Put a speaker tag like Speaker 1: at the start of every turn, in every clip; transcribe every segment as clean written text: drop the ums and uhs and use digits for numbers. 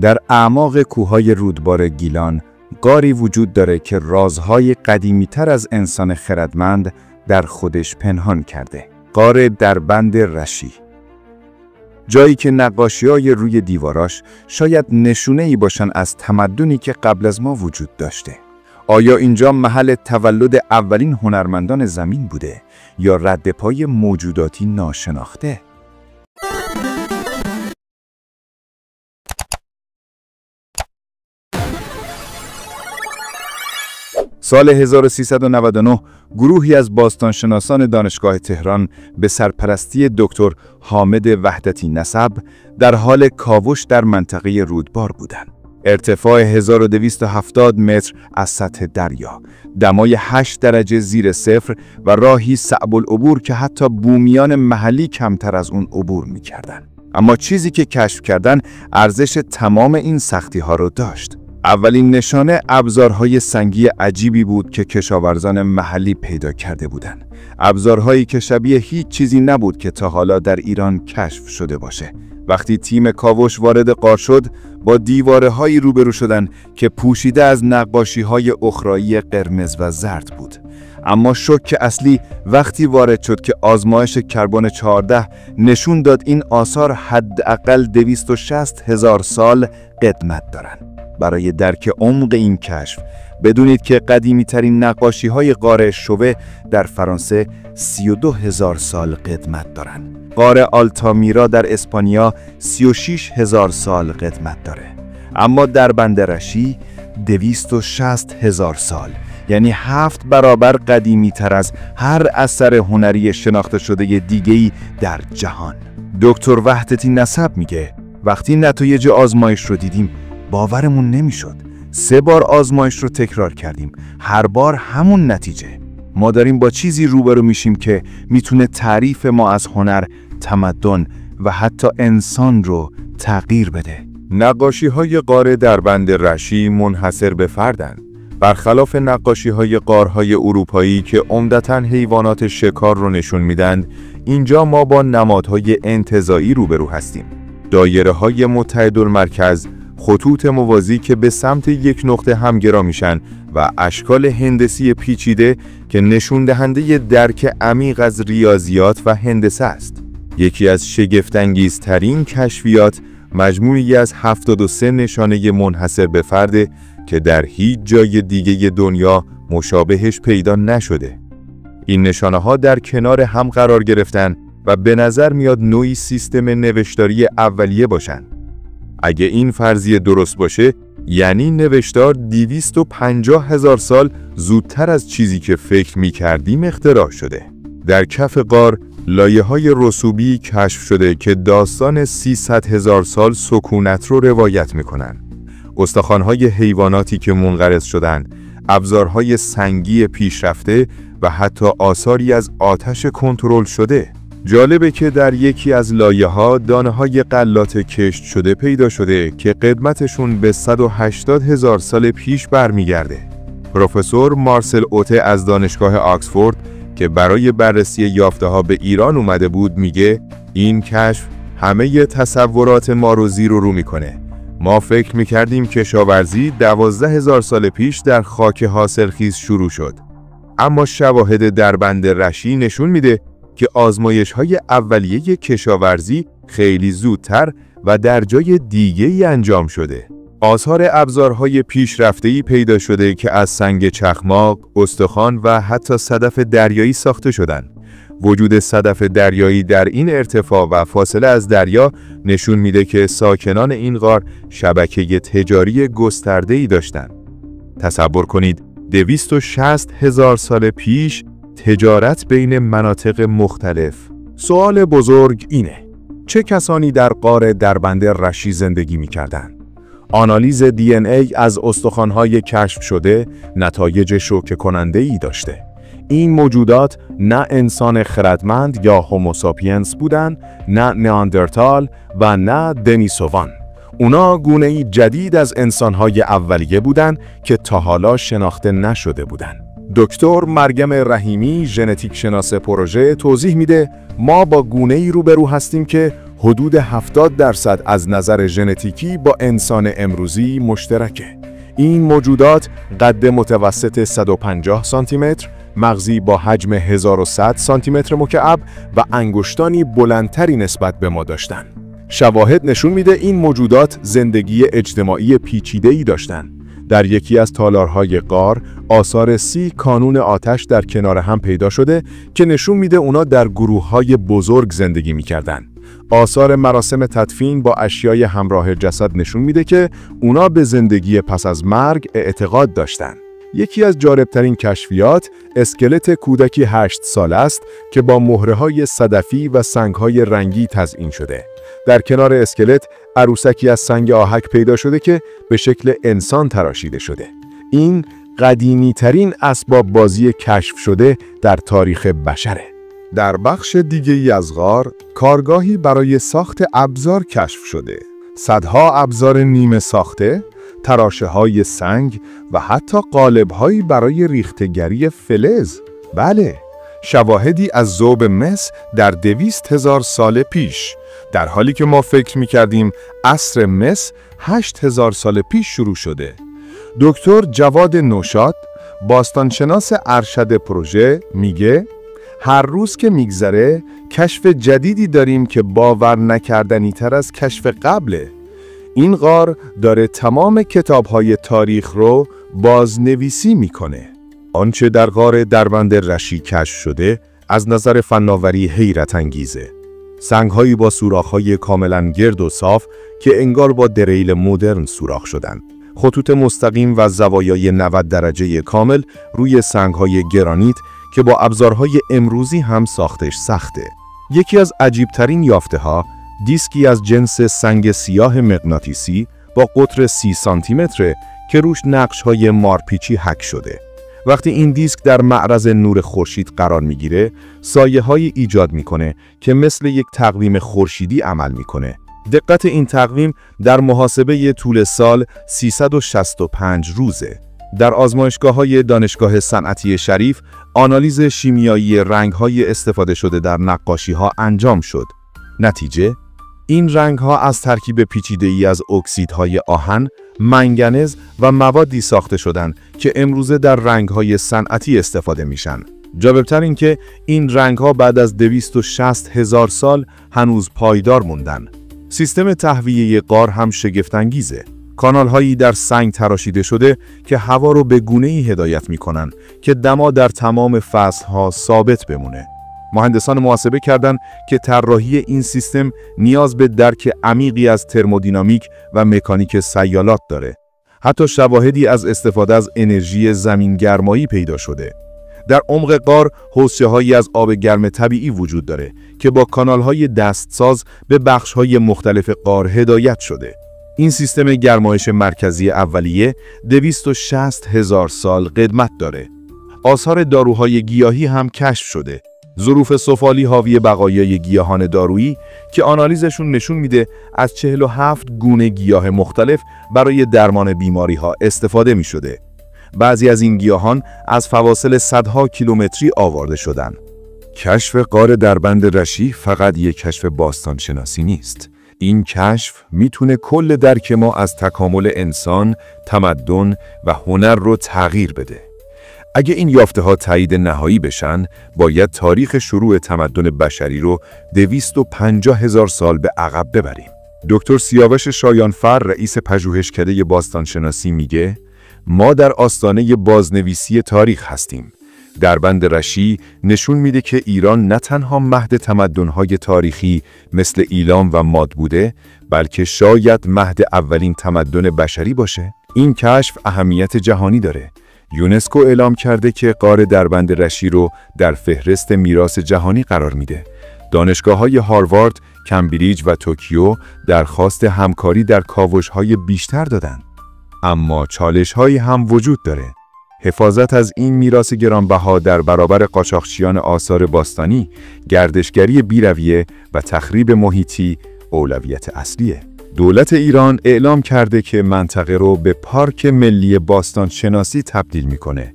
Speaker 1: در اعماق کوههای رودبار گیلان غاری وجود داره که رازهای قدیمی‌تر از انسان خردمند در خودش پنهان کرده. غار دربند رشی، جایی که نقاشی‌های روی دیواراش شاید نشونه‌ای باشن از تمدنی که قبل از ما وجود داشته. آیا اینجا محل تولد اولین هنرمندان زمین بوده یا ردپای موجوداتی ناشناخته؟ سال 1399 گروهی از باستانشناسان دانشگاه تهران به سرپرستی دکتر حامد وحدتی نسب در حال کاوش در منطقه رودبار بودند. ارتفاع 1270 متر از سطح دریا، دمای 8 درجه زیر صفر و راهی صعب العبور که حتی بومیان محلی کمتر از اون عبور می‌کردن. اما چیزی که کشف کردن ارزش تمام این سختی‌ها رو داشت. اولین نشانه ابزارهای سنگی عجیبی بود که کشاورزان محلی پیدا کرده بودند. ابزارهایی که شبیه هیچ چیزی نبود که تا حالا در ایران کشف شده باشه. وقتی تیم کاوش وارد غار شد، با دیواره‌هایی روبرو شدند که پوشیده از نقاشی‌های اخرایی قرمز و زرد بود. اما شوک اصلی وقتی وارد شد که آزمایش کربن 14 نشون داد این آثار حداقل 260,000 سال قدمت دارند. برای درک عمق این کشف بدونید که قدیمی‌ترین نقاشی‌های غار شوه در فرانسه 32,000 سال قدمت دارند. غار آلتامیرا در اسپانیا 36,000 سال قدمت داره. اما دربند رشی 260,000 سال، یعنی 7 برابر قدیمی‌تر از هر اثر هنری شناخته شده دیگه‌ای در جهان. دکتر وحدتی نسب میگه وقتی نتایج آزمایش رو دیدیم باورمون نمیشد. 3 بار آزمایش رو تکرار کردیم، هر بار همون نتیجه. ما داریم با چیزی روبرو میشیم که میتونه تعریف ما از هنر، تمدن و حتی انسان رو تغییر بده.
Speaker 2: نقاشی‌های غار دربند رشی منحصر به فردند. برخلاف نقاشی‌های غارهای اروپایی که عمدتاً حیوانات شکار رو نشون میدن، اینجا ما با نمادهای انتزاعی روبرو هستیم. دایره‌های متحدالمرکز، خطوط موازی که به سمت یک نقطه همگرا میشن و اشکال هندسی پیچیده که نشون دهنده درک عمیق از ریاضیات و هندسه است. یکی از شگفت‌انگیزترین کشفیات مجموعی از 73 نشانه منحصر به فرد که در هیچ جای دیگه دنیا مشابهش پیدا نشده. این نشانه‌ها در کنار هم قرار گرفتن و به نظر میاد نوعی سیستم نوشتاری اولیه باشن. اگه این فرضیه درست باشه، یعنی نوشتار 250,000 سال زودتر از چیزی که فکر می‌کردیم اختراع شده. در کف غار لایه‌های رسوبی کشف شده که داستان 300,000 سال سکونت رو روایت می‌کنن. استخوان‌های حیواناتی که منقرض شدن، ابزارهای سنگی پیشرفته و حتی آثاری از آتش کنترل شده. جالبه که در یکی از لایه‌ها دانه‌های غلات کشت شده پیدا شده که قدمتشون به 180,000 سال پیش برمیگرده. پروفسور مارسل اوته از دانشگاه آکسفورد که برای بررسی یافته‌ها به ایران اومده بود میگه این کشف همه تصورات ما رو زیر و رو میکنه. ما فکر میکردیم کشاورزی 12,000 سال پیش در خاک حاصلخیز شروع شد. اما شواهد دربند رشی نشون میده که آزمایش‌های اولیه کشاورزی خیلی زودتر و در جای دیگه‌ای انجام شده. آثار ابزارهای پیشرفته‌ای پیدا شده که از سنگ چخماق، استخوان و حتی صدف دریایی ساخته شدند. وجود صدف دریایی در این ارتفاع و فاصله از دریا نشون میده که ساکنان این غار شبکه تجاری گسترده‌ای داشتند. تصور کنید 260,000 سال پیش تجارت بین مناطق مختلف.
Speaker 1: سوال بزرگ اینه: چه کسانی در غار دربند رشی زندگی می‌کردند؟ آنالیز DNA از استخوان‌های کشف شده نتایج شوکه کننده‌ای داشته. این موجودات نه انسان خردمند یا هوموساپینس بودند، نه نیاندرتال و نه دنیسووان. اونا گونه‌ای جدید از انسان‌های اولیه بودند که تا حالا شناخته نشده بودند. دکتر مریم رحیمی، ژنتیک شناس پروژه، توضیح میده ما با گونه‌ای روبرو هستیم که
Speaker 2: حدود 70% از نظر ژنتیکی با انسان امروزی مشترکه. این موجودات قد متوسط 150 سانتی متر، مغزی با حجم 1100 سانتی متر مکعب و انگشتانی بلندتری نسبت به ما داشتن. شواهد نشون میده این موجودات زندگی اجتماعی پیچیده‌ای داشتن. در یکی از تالارهای غار آثار 30 کانون آتش در کنار هم پیدا شده که نشون میده اونا در گروه‌های بزرگ زندگی میکردن. آثار مراسم تدفین با اشیای همراه جسد نشون میده که اونا به زندگی پس از مرگ اعتقاد داشتن. یکی از جالبترین کشفیات اسکلت کودکی 8 ساله است که با مهره‌های صدفی و سنگ‌های رنگی تزیین شده. در کنار اسکلت عروسکی از سنگ آهک پیدا شده که به شکل انسان تراشیده شده. این قدیمی‌ترین اسباب بازی کشف شده در تاریخ بشره. در بخش دیگه‌ای از غار کارگاهی برای ساخت ابزار کشف شده. صدها ابزار نیمه ساخته، تراشه‌های سنگ و حتی قالب‌هایی برای ریختگری فلز. بله، شواهدی از ذوب مس در 200,000 سال پیش، در حالی که ما فکر می‌کردیم عصر مس 8,000 سال پیش شروع شده. دکتر جواد نوشاد، باستانشناس ارشد پروژه، میگه هر روز که میگذره کشف جدیدی داریم که باور نکردنی تر از کشف قبله. این غار داره تمام کتاب‌های تاریخ رو بازنویسی میکنه. آنچه در غار دربند رشی کشف شده از نظر فناوری حیرت انگیزه. سنگ‌هایی با سوراخ‌های کاملاً گرد و صاف که انگار با دریل مدرن سوراخ شدن. خطوط مستقیم و زوایای 90 درجه کامل روی سنگ‌های گرانیت که با ابزارهای امروزی هم ساختش سخته. یکی از عجیبترین یافته‌ها دیسکی از جنس سنگ سیاه مغناطیسی با قطر 30 سانتی متره که روش نقش‌های مارپیچی حک شده. وقتی این دیسک در معرض نور خورشید قرار میگیره، سایه‌هایی ایجاد میکنه که مثل یک تقویم خورشیدی عمل میکنه. دقت این تقویم در محاسبه طول سال 365 روزه. در آزمایشگاه‌های دانشگاه صنعتی شریف، آنالیز شیمیایی رنگ‌های استفاده شده در نقاشی‌ها انجام شد. نتیجه، این رنگ‌ها از ترکیب پیچیده‌ای از اکسیدهای آهن، منگنز و موادی ساخته شدند که امروزه در رنگ‌های صنعتی استفاده میشن. جالب‌تر این که این رنگ‌ها بعد از 260,000 سال هنوز پایدار موندن. سیستم تهویه غار هم شگفت‌انگیزه. کانال‌هایی در سنگ تراشیده شده که هوا رو به گونه‌ای هدایت می‌کنن که دما در تمام فصل‌ها ثابت بمونه. مهندسان محاسبه کردند که طراحی این سیستم نیاز به درک عمیقی از ترمودینامیک و مکانیک سیالات داره. حتی شواهدی از استفاده از انرژی زمینگرمایی پیدا شده. در عمق غار حوضچه‌هایی از آب گرم طبیعی وجود داره که با کانال‌های دستساز به بخش‌های مختلف غار هدایت شده. این سیستم گرمایش مرکزی اولیه 260,000 سال قدمت داره. آثار داروهای گیاهی هم کشف شده. ظروف سفالی حاوی بقایای گیاهان دارویی که آنالیزشون نشون میده از 47 گونه گیاه مختلف برای درمان بیماری‌ها استفاده می‌شده. بعضی از این گیاهان از فواصل صدها کیلومتری آورده شدن. کشف غار دربند رشی فقط یک کشف باستانشناسی نیست. این کشف میتونه کل درک ما از تکامل انسان، تمدن و هنر رو تغییر بده. اگه این یافته‌ها تایید نهایی بشن، باید تاریخ شروع تمدن بشری رو 250,000 سال به عقب ببریم. دکتر سیاوش شایانفر، رئیس پژوهشکده باستانشناسی میگه ما در آستانه بازنویسی تاریخ هستیم. دربند رشی نشون میده که ایران نه تنها مهد تمدن‌های تاریخی مثل ایلام و ماد بوده، بلکه شاید مهد اولین تمدن بشری باشه. این کشف اهمیت جهانی داره. یونسکو اعلام کرده که غار دربند رشی رو در فهرست میراث جهانی قرار میده. دانشگاه‌های هاروارد، کمبریج و توکیو درخواست همکاری در کاوش‌های بیشتر دادن. اما چالش‌هایی هم وجود داره. حفاظت از این میراث گرانبها در برابر قاچاقچیان آثار باستانی، گردشگری بی‌رویه و تخریب محیطی اولویت اصلیه. دولت ایران اعلام کرده که منطقه رو به پارک ملی باستان شناسی تبدیل میکنه.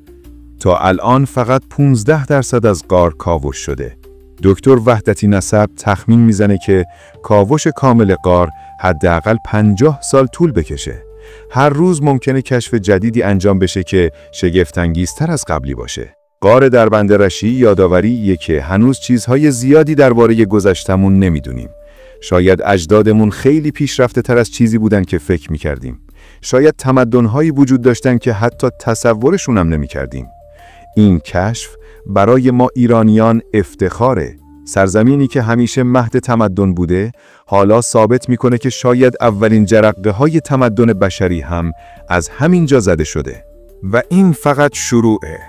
Speaker 2: تا الان فقط 15% از غار کاوش شده.
Speaker 1: دکتر وحدتی نسب تخمین میزنه که کاوش کامل غار حداقل 50 سال طول بکشه. هر روز ممکنه کشف جدیدی انجام بشه که شگفت‌انگیزتر از قبلی باشه. غار دربند رشی یادآوریه که هنوز چیزهای زیادی درباره گذشتمون نمیدونیم. شاید اجدادمون خیلی پیشرفته تر از چیزی بودن که فکر میکردیم. شاید تمدن‌هایی وجود داشتن که حتی تصورشون هم نمیکردیم. این کشف برای ما ایرانیان افتخاره. سرزمینی که همیشه مهد تمدن بوده، حالا ثابت میکنه که شاید اولین جرقه‌های تمدن بشری هم از همین جا زده شده. و این فقط شروعه.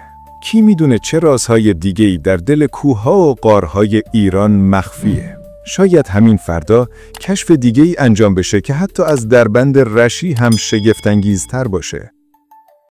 Speaker 1: کی میدونه چه رازهای دیگه‌ای در دل کوه‌ها و غارهای ایران مخفیه؟ شاید همین فردا کشف دیگه‌ای انجام بشه که حتی از دربند رشی هم شگفت‌انگیزتر باشه.